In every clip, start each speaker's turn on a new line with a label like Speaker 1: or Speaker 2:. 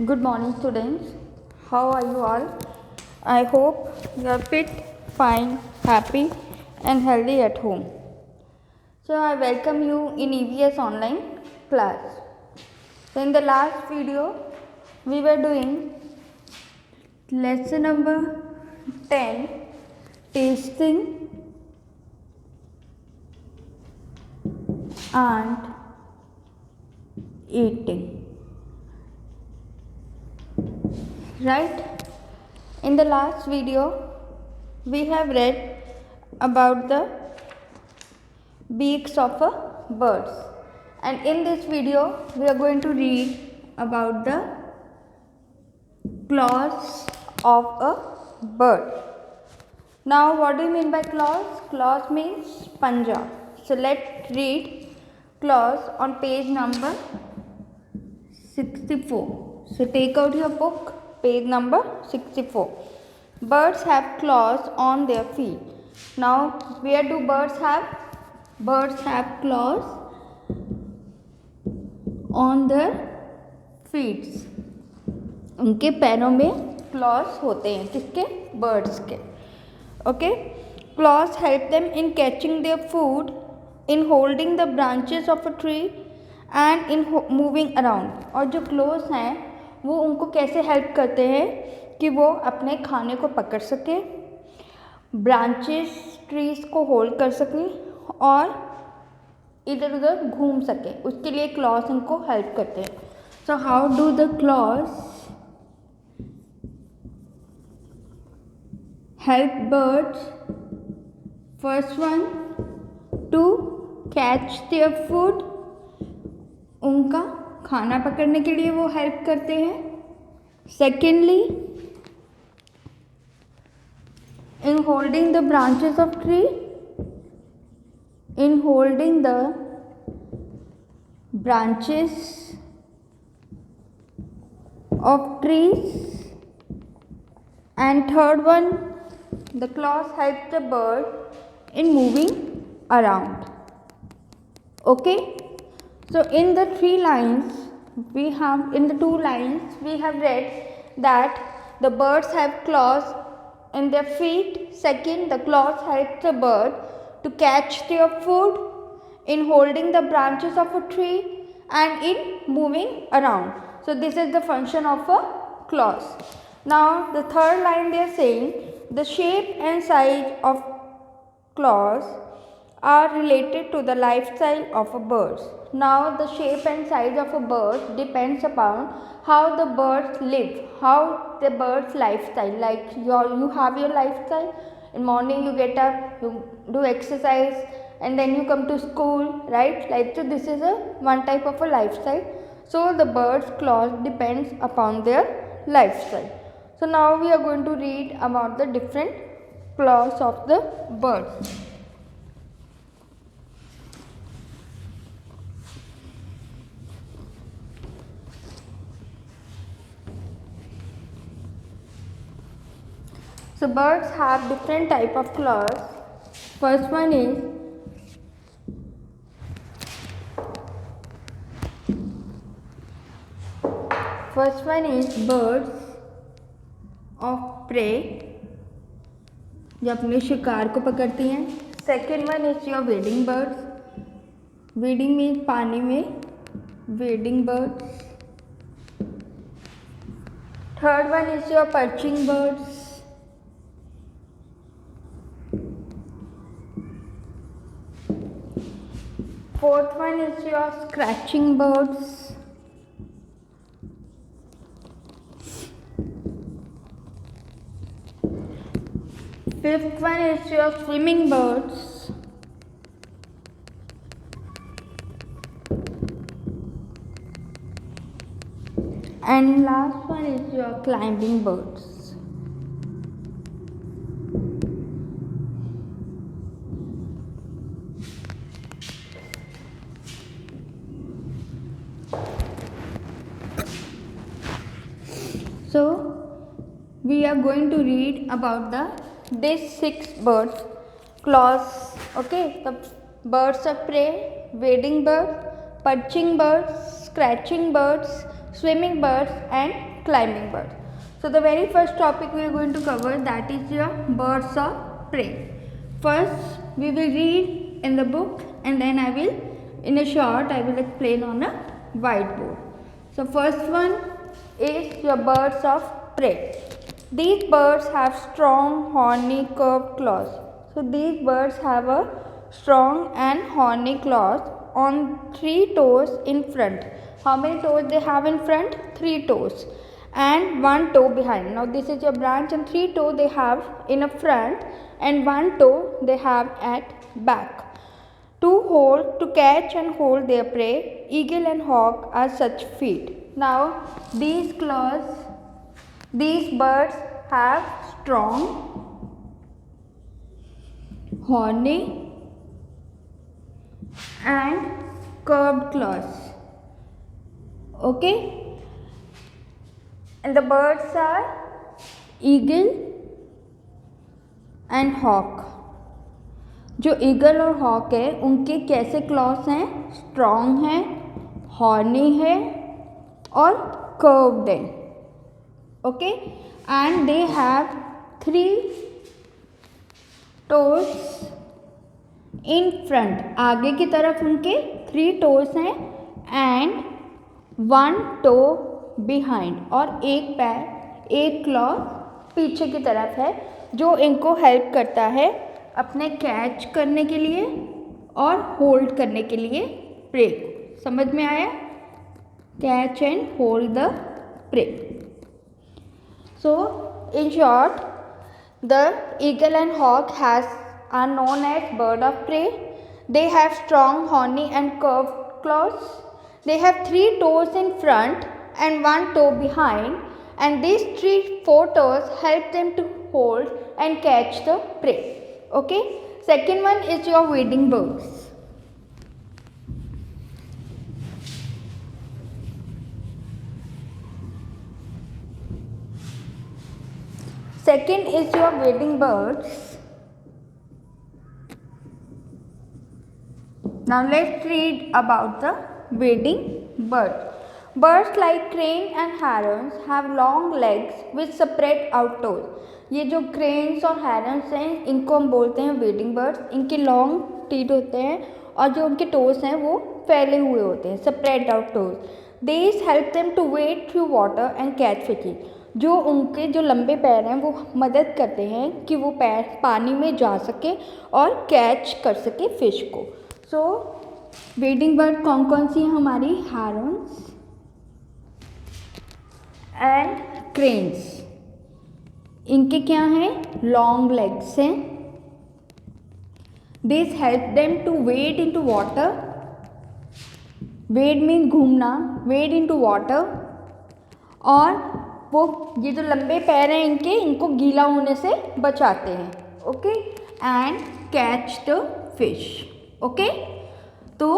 Speaker 1: Good morning, students. How are you all? I hope you are fit, fine, happy, and healthy at home. So, I welcome you in EVS online class. So, in the last video, we were doing lesson number 10 tasting and eating. Right? In the last video, we have read about the beaks of a birds, and in this video we are going to read about the claws of a bird. Now, what do you mean by claws? Claws means panja. So let's read claws on page number 64. So take out your book, page number 64. Birds have claws on their feet. Now, where do birds have? Birds have claws on their feet. उनके पैरों में claws होते हैं. किसके? Birds के. Okay. Claws help them in catching their food, in holding the branches of a tree and in moving around. और जो claws हैं वो उनको कैसे help करते हैं कि वो अपने खाने को पकड़ सके, ब्रांचेस ट्रीज को होल्ड कर सके और इधर उधर घूम सके. उसके लिए क्लॉज इनको हेल्प करते हैं. So how do the claws help birds? First one, to catch their food. उनका खाना पकड़ने के लिए वो हेल्प करते हैं. Secondly, in holding the branches of tree, in holding the branches of trees. And third one, the claws help the bird in moving around. Okay, so in the two lines we have read that the birds have claws in their feet. Second, the claws help the bird to catch their food, in holding the branches of a tree and in moving around. So this is the function of a claws. Now the third line they are saying the shape and size of claws are related to the lifestyle of a bird. Now the shape and size of a bird depends upon how the birds live, how the bird's lifestyle. Like you have your lifestyle. In morning you get up, you do exercise, and then you come to school, right? Like so, this is one type of a lifestyle. So the bird's claws depends upon their lifestyle. So now we are going to read about the different claws of the birds. So birds have different type of claws. First one is birds of prey, जो अपने शिकार को पकड़ती हैं. Second one is your wedding birds. Wedding means पानी में, wedding birds. Third one is your perching birds. Fourth one is your scratching birds. Fifth one is your swimming birds. And last one is your climbing birds. So we are going to read about these 6 birds claws. Okay, the birds of prey, wading birds, perching birds, scratching birds, swimming birds and climbing birds. So the very first topic we are going to cover, that is your birds of prey. First we will read in the book and then I will explain on a whiteboard. So first one is your birds of prey. These birds have strong horny curved claws. So these birds have a strong and horny claws on 3 toes in front. How many toes they have in front? 3 toes and 1 toe behind. Now this is your branch and 3 toe they have in a front and 1 toe they have at back. To catch and hold their prey, eagle and hawk are such feet. Now these birds have strong, horny and curved claws. Okay? And the birds are eagle and hawk. जो eagle और hoc है उनके कैसे Claus हैं? Strong हैं, horny है और curved है. Okay, and they have 3 toes in front. आगे की तरफ उनके 3 टोज हैं एंड 1 टो बिहाइंड, और एक क्लॉ पीछे की तरफ है जो इनको हेल्प करता है अपने कैच करने के लिए और होल्ड करने के लिए प्रे. समझ में आया? Catch and hold the prey. So in short, the eagle and hawk are known as bird of prey. They have strong, horny and curved claws. They have 3 toes in front and 1 toe behind, and these 4 toes help them to hold and catch the prey. Okay, second one is your wading birds. Second is your wading birds. Now let's read about the wading birds. Birds like crane and herons have long legs with spread out toes. ये जो cranes और हैरन्स हैं इनको हम बोलते हैं wading birds. इनके long teeth होते हैं और जो उनके टोस हैं वो फैले हुए होते हैं, spread out toes. These help them to wade through water and catch fishes. जो उनके जो लंबे पैर हैं वो मदद करते हैं कि वो पैर पानी में जा सके और कैच कर सके फिश को. सो wading bird कौन कौन सी हैं हमारी? herons and cranes. इनके क्या हैं? लॉन्ग लेग्स हैं. This help them to wade into water. Wade mean घूमना, वेड इनटू वाटर. और वो ये जो लंबे पैर हैं इनको गीला होने से बचाते हैं. Okay, and catch the fish. Okay, तो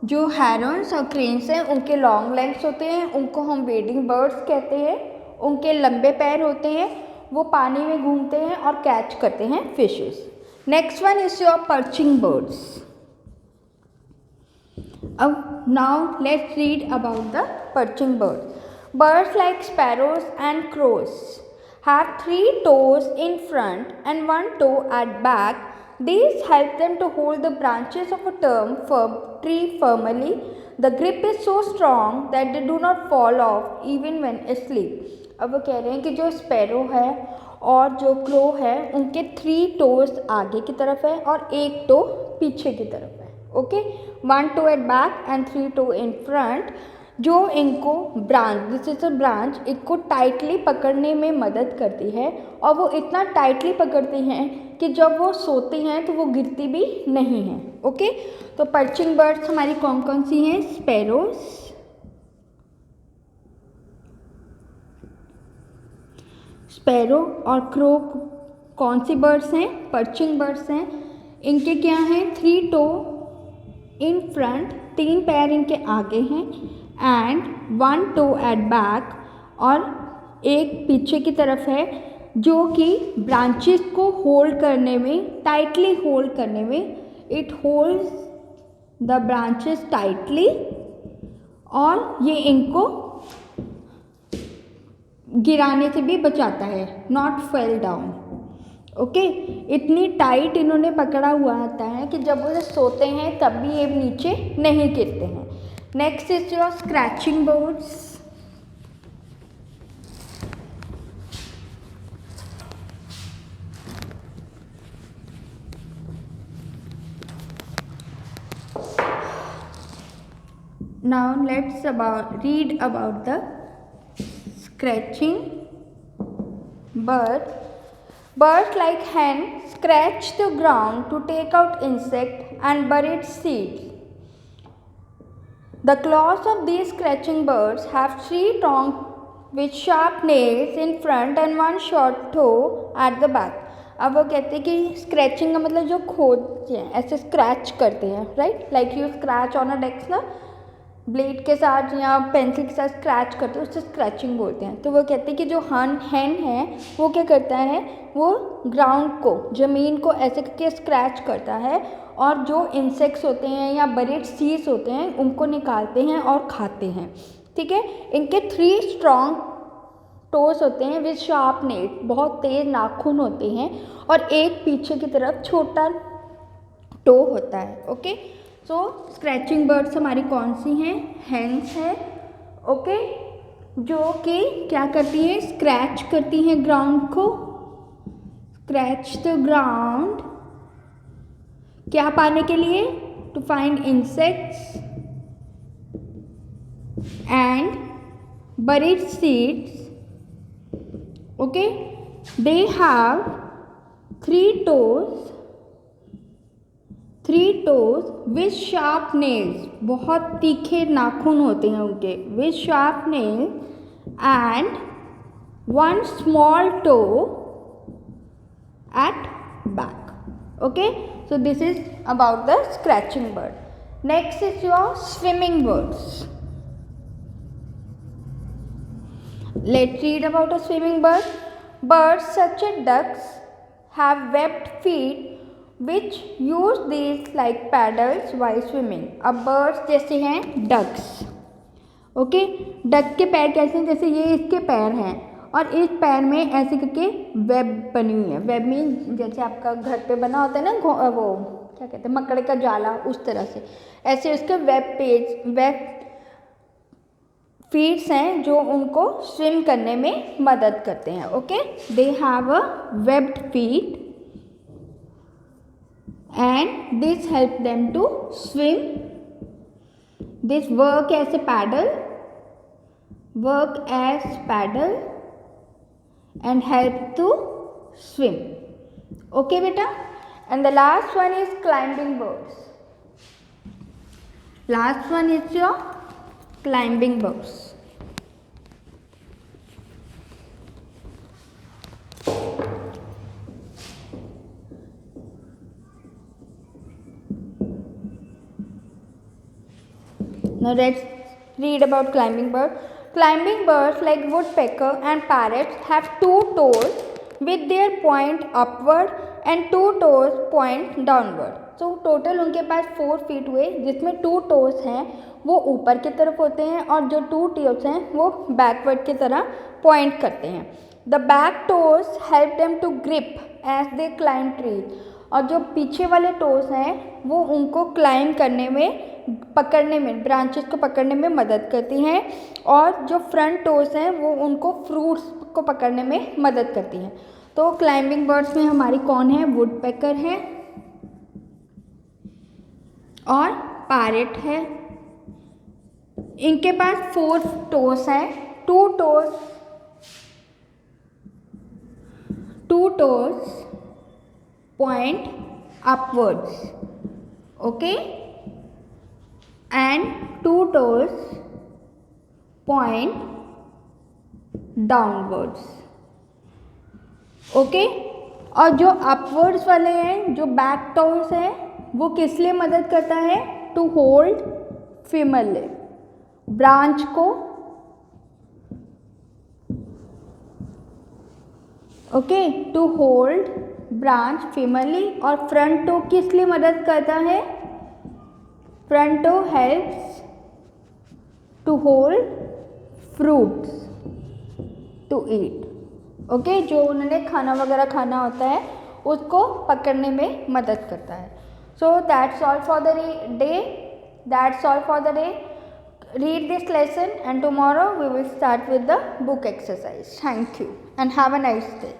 Speaker 1: जो हैरन्स और क्रेन्स हैं उनके लॉन्ग लेग्स होते हैं, उनको हम wading birds कहते हैं. उनके लंबे पैर होते हैं, वो पानी में घूमते हैं और कैच करते हैं fishes. Next one is your perching birds. अब now let's read about the perching birds. Birds like sparrows and crows have 3 toes in front and 1 toe at back. These help them to hold the branches of a tree firmly. The grip is so strong that they do not fall off even when asleep. अब वो कह रहे हैं कि जो sparrow है और जो क्रो है उनके 3 टोज आगे की तरफ है और 1 टो पीछे की तरफ है. Okay, 1 toe at back and 3 toe in front, जो इनको दिस इज अ ब्रांच, इनको टाइटली पकड़ने में मदद करती है. और वो इतना टाइटली पकड़ती हैं कि जब वो सोती हैं तो वो गिरती भी नहीं हैं. ओके, तो पर्चिंग बर्ड्स हमारी कौन कौन सी हैं? स्पैरोज, स्पैरो और क्रो कौन सी बर्ड्स हैं? पर्चिंग बर्ड्स हैं. इनके क्या हैं? 3 टो इन फ्रंट, 3 पैर इनके आगे हैं एंड 1 टो एट बैक, और एक पीछे की तरफ है जो कि ब्रांचेस को होल्ड करने में, टाइटली होल्ड करने में, it holds the branches tightly, और ये इनको गिराने से भी बचाता है, नॉट फेल डाउन। ओके, इतनी टाइट इन्होंने पकड़ा हुआ आता है कि जब वो सोते हैं तब भी ये नीचे नहीं गिरते हैं। Next is your scratching boards. Now let's read about the scratching bird. Birds like hen scratch the ground to take out insect and buried seeds. The claws of these scratching birds have 3 prongs with sharp nails in front and 1 short toe at the back. अब वो कहते हैं कि scratching का मतलब जो खोदते हैं, ऐसे स्क्रैच करते हैं, right, like you scratch on a desk ना, ब्लेड के साथ या पेंसिल के साथ स्क्रैच करते हैं, उससे स्क्रैचिंग बोलते हैं। तो वो कहते हैं कि जो हैन है वो क्या करता है, वो ग्राउंड को, ज़मीन को ऐसे करके स्क्रैच करता है और जो इंसेक्ट्स होते हैं या बरीड सीड्स होते हैं उनको निकालते हैं और खाते हैं। ठीक है, इनके 3 स्ट्रॉन्ग टोस होते हैं विद शार्प नेल, बहुत तेज नाखून होते हैं, और एक पीछे की तरफ छोटा टो होता है। ओके, सो स्क्रैचिंग बर्ड्स हमारी कौन सी हैं, हैंस है। ओके, जो कि क्या करती हैं, स्क्रैच करती हैं ग्राउंड को, स्क्रैच द ग्राउंड, क्या पाने के लिए, to find insects and buried seeds. Okay, they have 3 toes with sharp nails, बहुत तीखे नाखून होते हैं उनके, with sharp nails and 1 small toe at back. Okay, so this is about the scratching bird. Next is your swimming birds. Let's read about a swimming bird. Birds such as ducks have webbed feet which use these like paddles while swimming. अब birds जैसे हैं ducks. Okay, duck के पैर कैसे हैं, जैसे ये इसके पैर हैं और इस पैर में ऐसे करके वेब बनी हुई है। वेब मीन जैसे आपका घर पे बना होता है ना, वो क्या कहते हैं, मकड़े का जाला, उस तरह से ऐसे उसके वेब फीट्स हैं जो उनको स्विम करने में मदद करते हैं। Okay, they have a webbed feet and this help them to swim. This work as a paddle and help to swim. Okay beta, and the last one is climbing birds. Last one is your climbing birds. Now let's read about climbing bird. Climbing birds like woodpecker and parrots have 2 toes with their point upward and 2 toes point downward. So total उनके पास 4 feet हुए, जिसमें 2 toes हैं वो ऊपर की तरफ होते हैं और जो 2 toes हैं वो backward की तरह point करते हैं. The back toes help them to grip as they climb trees. और जो पीछे वाले टोस हैं वो उनको क्लाइम करने में, पकड़ने में, ब्रांचेस को पकड़ने में मदद करती हैं, और जो फ्रंट टोस हैं वो उनको फ्रूट्स को पकड़ने में मदद करती हैं। तो क्लाइंबिंग बर्ड्स में हमारी कौन है, वुडपेकर है और पैरेट है। इनके पास 4 टोस हैं, 2 toes point upwards, okay, and 2 toes point downwards, okay। और जो upwards वाले हैं, जो बैक टोस हैं, वो किस लिए मदद करता है, टू होल्ड फीमेल ब्रांच को, okay, to hold branch firmly. और फ्रंट टो किस लिए मदद करता है, front toe helps to hold fruits, to eat. Okay, जो उन्होंने खाना वगैरह खाना होता है उसको पकड़ने में मदद करता है। So that's all for the day. Read this lesson and tomorrow we will start with the book exercise. Thank you and have a nice day.